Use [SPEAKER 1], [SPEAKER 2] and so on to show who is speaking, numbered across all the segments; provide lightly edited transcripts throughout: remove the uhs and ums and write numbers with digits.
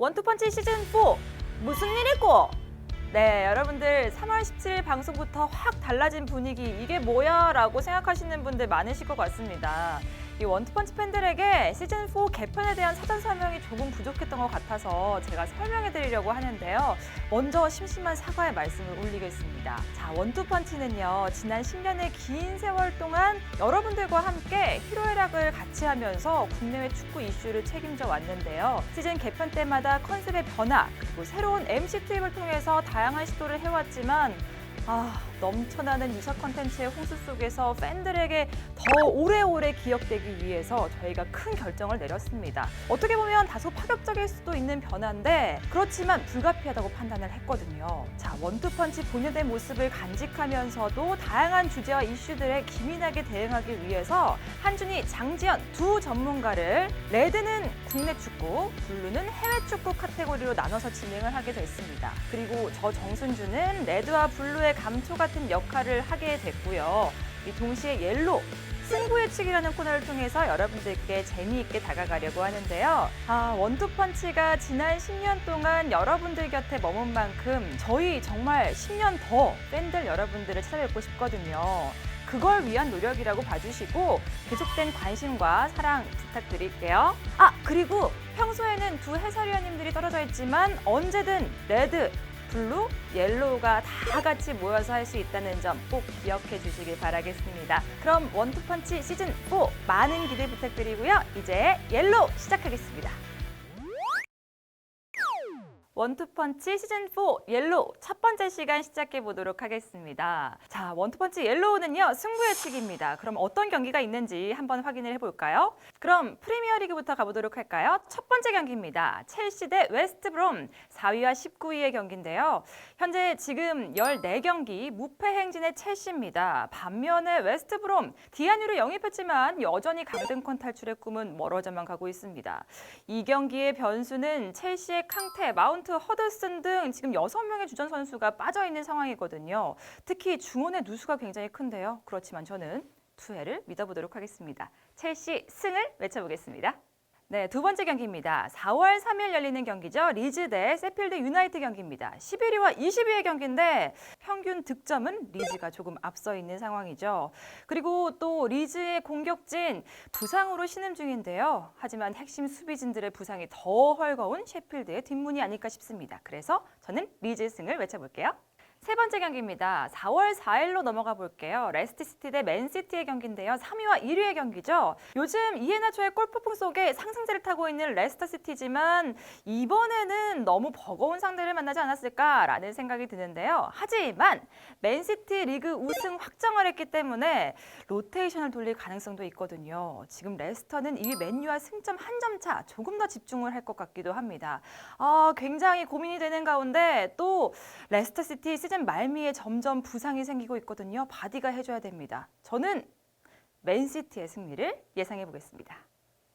[SPEAKER 1] 원투펀치 시즌4 무슨 일이고? 네, 여러분들 3월 17일 방송부터 확 달라진 분위기 이게 뭐야? 라고 생각하시는 분들 많으실 것 같습니다. 이 원투펀치 팬들에게 시즌4 개편에 대한 사전 설명이 조금 부족했던 것 같아서 제가 설명해 드리려고 하는데요. 먼저 심심한 사과의 말씀을 올리겠습니다. 자, 원투펀치는요, 지난 10년의 긴 세월 동안 여러분들과 함께 희로애락을 같이 하면서 국내외 축구 이슈를 책임져 왔는데요. 시즌 개편 때마다 컨셉의 변화, 그리고 새로운 MC 투입을 통해서 다양한 시도를 해왔지만 넘쳐나는 유사 콘텐츠의 홍수 속에서 팬들에게 더 오래오래 기억되기 위해서 저희가 큰 결정을 내렸습니다. 어떻게 보면 다소 파격적일 수도 있는 변화인데 그렇지만 불가피하다고 판단을 했거든요. 자, 원투펀치 본연의 모습을 간직하면서도 다양한 주제와 이슈들에 기민하게 대응하기 위해서 한준이, 장지연 두 전문가를 레드는 국내 축구, 블루는 해외 축구 카테고리로 나눠서 진행을 하게 됐습니다. 그리고 저 정순주는 레드와 블루의 감초 같은 역할을 하게 됐고요. 이 동시에 옐로 승부 예측이라는 코너를 통해서 여러분들께 재미있게 다가가려고 하는데요. 원투펀치가 지난 10년 동안 여러분들 곁에 머문 만큼 저희 정말 10년 더 팬들 여러분들을 찾아뵙고 싶거든요. 그걸 위한 노력이라고 봐주시고 계속된 관심과 사랑 부탁드릴게요. 그리고 평소에는 두 해설위원님들이 떨어져 있지만 언제든 레드, 블루, 옐로우가 다 같이 모여서 할 수 있다는 점 꼭 기억해 주시길 바라겠습니다. 그럼 원투펀치 시즌4 많은 기대 부탁드리고요. 이제 옐로우 시작하겠습니다. 원투펀치 시즌4 옐로우 첫 번째 시간 시작해 보도록 하겠습니다. 자, 원투펀치 옐로우는요, 승부 예측입니다. 그럼 어떤 경기가 있는지 한번 확인을 해볼까요? 그럼 프리미어리그부터 가보도록 할까요? 첫 번째 경기입니다. 첼시 대 웨스트브롬 4위와 19위의 경기인데요. 현재 지금 14경기 무패 행진의 첼시입니다. 반면에 웨스트브롬 디아뉴를 영입했지만 여전히 강등권 탈출의 꿈은 멀어져만 가고 있습니다. 이 경기의 변수는 첼시의 캉테, 마운트, 허드슨 등 지금 6명의 주전 선수가 빠져있는 상황이거든요. 특히 중원의 누수가 굉장히 큰데요. 그렇지만 저는 투엘을 믿어보도록 하겠습니다. 첼시 승을 외쳐보겠습니다. 네, 두 번째 경기입니다. 4월 3일 열리는 경기죠. 리즈 대 세필드 유나이트 경기입니다. 11위와 20위의 경기인데 평균 득점은 리즈가 조금 앞서 있는 상황이죠. 그리고 또 리즈의 공격진 부상으로 신음 중인데요. 하지만 핵심 수비진들의 부상이 더 헐거운 셰필드의 뒷문이 아닐까 싶습니다. 그래서 저는 리즈 승을 외쳐볼게요. 세 번째 경기입니다. 4월 4일로 넘어가 볼게요. 레스터시티 대 맨시티의 경기인데요. 3위와 1위의 경기죠. 요즘 이해나초의 골폭풍 속에 상승세를 타고 있는 레스터시티지만 이번에는 너무 버거운 상대를 만나지 않았을까라는 생각이 드는데요. 하지만 맨시티 리그 우승 확정을 했기 때문에 로테이션을 돌릴 가능성도 있거든요. 지금 레스터는 2위 맨유와 승점 한 점 차, 조금 더 집중을 할 것 같기도 합니다. 굉장히 고민이 되는 가운데 또 레스터시티 시즌 말미에 점점 부상이 생기고 있거든요. 바디가 해줘야 됩니다. 저는 맨시티의 승리를 예상해 보겠습니다.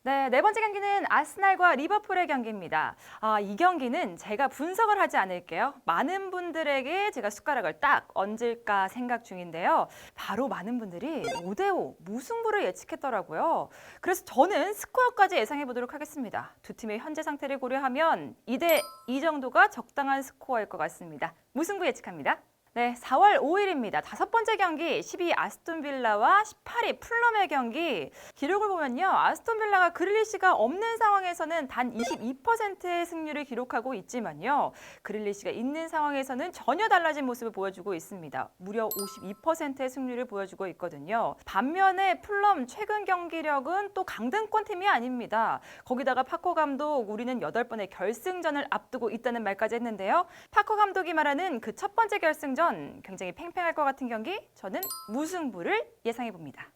[SPEAKER 1] 네 번째 경기는 아스날과 리버풀의 경기입니다. 이 경기는 제가 분석을 하지 않을게요. 많은 분들에게 제가 숟가락을 딱 얹을까 생각 중인데요. 바로 많은 분들이 5대5 무승부를 예측했더라고요. 그래서 저는 스코어까지 예상해 보도록 하겠습니다. 두 팀의 현재 상태를 고려하면 2대2 정도가 적당한 스코어일 것 같습니다. 무승부 예측합니다. 네, 4월 5일입니다. 다섯 번째 경기 12위 아스톤 빌라와 18위 풀럼의 경기. 기록을 보면요, 아스톤 빌라가 그릴리시가 없는 상황에서는 단 22%의 승률을 기록하고 있지만요, 그릴리시가 있는 상황에서는 전혀 달라진 모습을 보여주고 있습니다. 무려 52%의 승률을 보여주고 있거든요. 반면에 풀럼 최근 경기력은 또 강등권 팀이 아닙니다. 거기다가 파코 감독 우리는 8번의 결승전을 앞두고 있다는 말까지 했는데요. 파코 감독이 말하는 그 첫 번째 결승전 굉장히 팽팽할 것 같은 경기, 저는 무승부를 예상해 봅니다.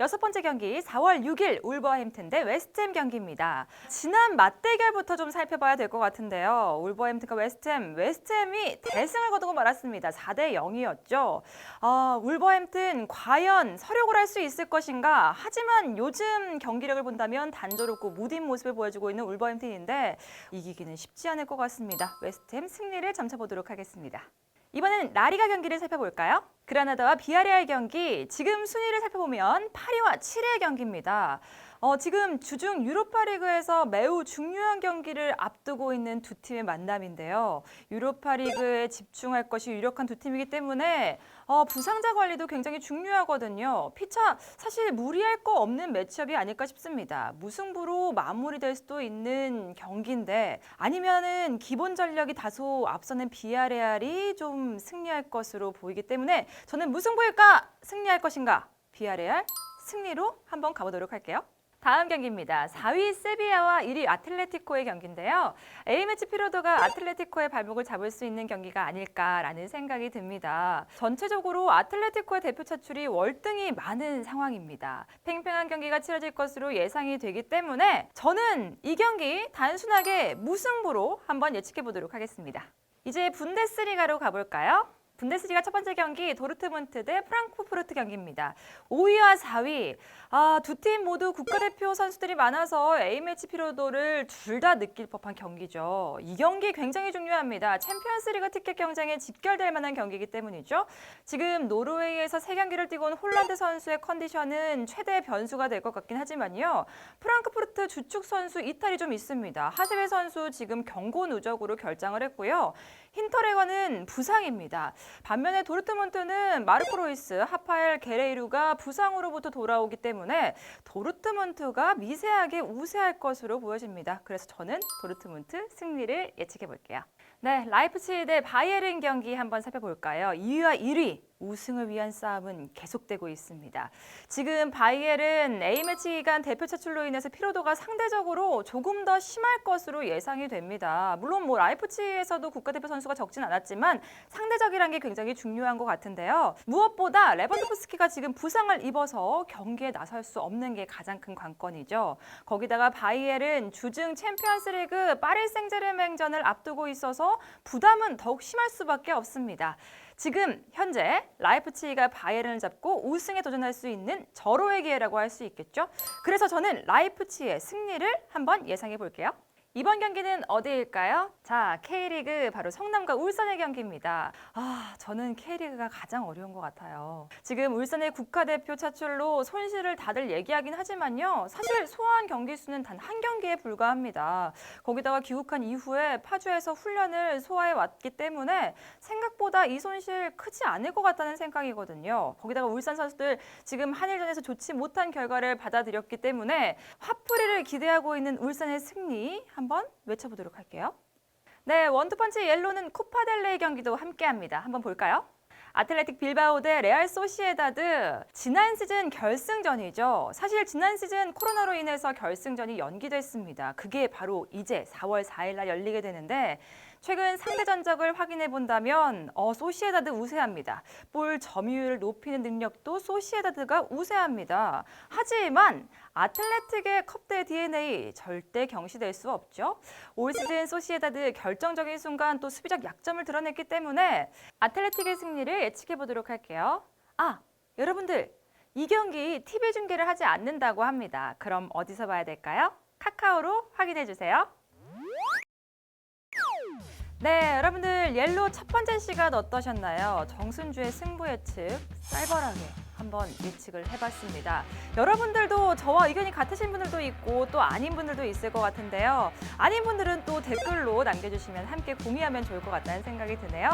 [SPEAKER 1] 여섯 번째 경기 4월 6일 울버햄튼 대 웨스트햄 경기입니다. 지난 맞대결부터 좀 살펴봐야 될 것 같은데요. 울버햄튼과 웨스트햄이 대승을 거두고 말았습니다. 4대 0이었죠. 울버햄튼 과연 서력을 할 수 있을 것인가? 하지만 요즘 경기력을 본다면 단조롭고 무딘 모습을 보여주고 있는 울버햄튼인데 이기기는 쉽지 않을 것 같습니다. 웨스트햄 승리를 점쳐보도록 하겠습니다. 이번엔 라리가 경기를 살펴볼까요? 그라나다와 비아레알 경기, 지금 순위를 살펴보면 8위와 7위의 경기입니다. 지금 주중 유로파리그에서 매우 중요한 경기를 앞두고 있는 두 팀의 만남인데요. 유로파리그에 집중할 것이 유력한 두 팀이기 때문에 부상자 관리도 굉장히 중요하거든요. 피차 사실 무리할 거 없는 매치업이 아닐까 싶습니다. 무승부로 마무리될 수도 있는 경기인데 아니면은 기본 전력이 다소 앞서는 비아레알이 좀 승리할 것으로 보이기 때문에 저는 무승부일까 승리할 것인가 비아레알 승리로 한번 가보도록 할게요. 다음 경기입니다. 4위 세비야와 1위 아틀레티코의 경기인데요. A매치 피로도가 아틀레티코의 발목을 잡을 수 있는 경기가 아닐까라는 생각이 듭니다. 전체적으로 아틀레티코의 대표 차출이 월등히 많은 상황입니다. 팽팽한 경기가 치러질 것으로 예상이 되기 때문에 저는 이 경기 단순하게 무승부로 한번 예측해 보도록 하겠습니다. 이제 분데스리가로 가볼까요? 분데스리가 첫 번째 경기 도르트문트 대 프랑크푸르트 경기입니다. 5위와 4위, 두 팀 모두 국가대표 선수들이 많아서 A매치 피로도를 둘 다 느낄 법한 경기죠. 이 경기 굉장히 중요합니다. 챔피언스리그 티켓 경쟁에 직결될 만한 경기이기 때문이죠. 지금 노르웨이에서 3경기를 뛰고 온 홀란드 선수의 컨디션은 최대 변수가 될 것 같긴 하지만요. 프랑크푸르트 주축 선수 이탈이 좀 있습니다. 하세베 선수 지금 경고 누적으로 결장을 했고요. 힌터레거는 부상입니다. 반면에 도르트문트는 마르코 로이스, 하파엘 게레이루가 부상으로부터 돌아오기 때문에 도르트문트가 미세하게 우세할 것으로 보여집니다. 그래서 저는 도르트문트 승리를 예측해 볼게요. 네, 라이프치히 대 바이에른 경기 한번 살펴볼까요? 2위와 1위 우승을 위한 싸움은 계속되고 있습니다. 지금 바이에른 A매치 기간 대표 차출로 인해서 피로도가 상대적으로 조금 더 심할 것으로 예상이 됩니다. 물론 라이프치히에서도 국가대표 선수가 적진 않았지만 상대적이란 게 굉장히 중요한 것 같은데요. 무엇보다 레반도프스키가 지금 부상을 입어서 경기에 나설 수 없는 게 가장 큰 관건이죠. 거기다가 바이에른 주중 챔피언스리그 파리 생제르맹전을 앞두고 있어서 부담은 더욱 심할 수밖에 없습니다. 지금 현재 라이프치히가 바이에른을 잡고 우승에 도전할 수 있는 절호의 기회라고 할 수 있겠죠. 그래서 저는 라이프치히의 승리를 한번 예상해 볼게요. 이번 경기는 어디일까요? 자, K리그 바로 성남과 울산의 경기입니다. 저는 K리그가 가장 어려운 것 같아요. 지금 울산의 국가대표 차출로 손실을 다들 얘기하긴 하지만요. 사실 소화한 경기 수는 단 한 경기에 불과합니다. 거기다가 귀국한 이후에 파주에서 훈련을 소화해 왔기 때문에 생각보다 이 손실 크지 않을 것 같다는 생각이거든요. 거기다가 울산 선수들 지금 한일전에서 좋지 못한 결과를 받아들였기 때문에 화풀이를 기대하고 있는 울산의 승리 한번 외쳐보도록 할게요. 네, 원투펀치 옐로는 코파델레이 경기도 함께합니다. 한번 볼까요? 아틀레틱 빌바오 대 레알 소시에다드, 지난 시즌 결승전이죠. 사실 지난 시즌 코로나로 인해서 결승전이 연기됐습니다. 그게 바로 이제 4월 4일 날 열리게 되는데 최근 상대 전적을 확인해 본다면 소시에다드 우세합니다. 볼 점유율을 높이는 능력도 소시에다드가 우세합니다. 하지만 아틀레틱의 컵대 DNA 절대 경시될 수 없죠. 올 시즌 소시에다드 결정적인 순간 또 수비적 약점을 드러냈기 때문에 아틀레틱의 승리를 예측해 보도록 할게요. 여러분들 이 경기 TV 중계를 하지 않는다고 합니다. 그럼 어디서 봐야 될까요? 카카오로 확인해 주세요. 네, 여러분들 옐로 첫 번째 시간 어떠셨나요? 정순주의 승부 예측 쌀벌하게 한번 예측을 해봤습니다. 여러분들도 저와 의견이 같으신 분들도 있고 또 아닌 분들도 있을 것 같은데요. 아닌 분들은 또 댓글로 남겨주시면 함께 공유하면 좋을 것 같다는 생각이 드네요.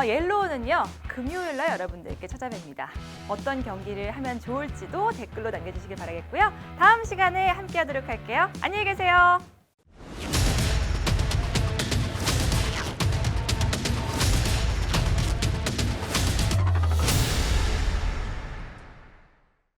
[SPEAKER 1] 옐로우는요, 금요일 날 여러분들께 찾아뵙니다. 어떤 경기를 하면 좋을지도 댓글로 남겨주시길 바라겠고요. 다음 시간에 함께 하도록 할게요. 안녕히 계세요.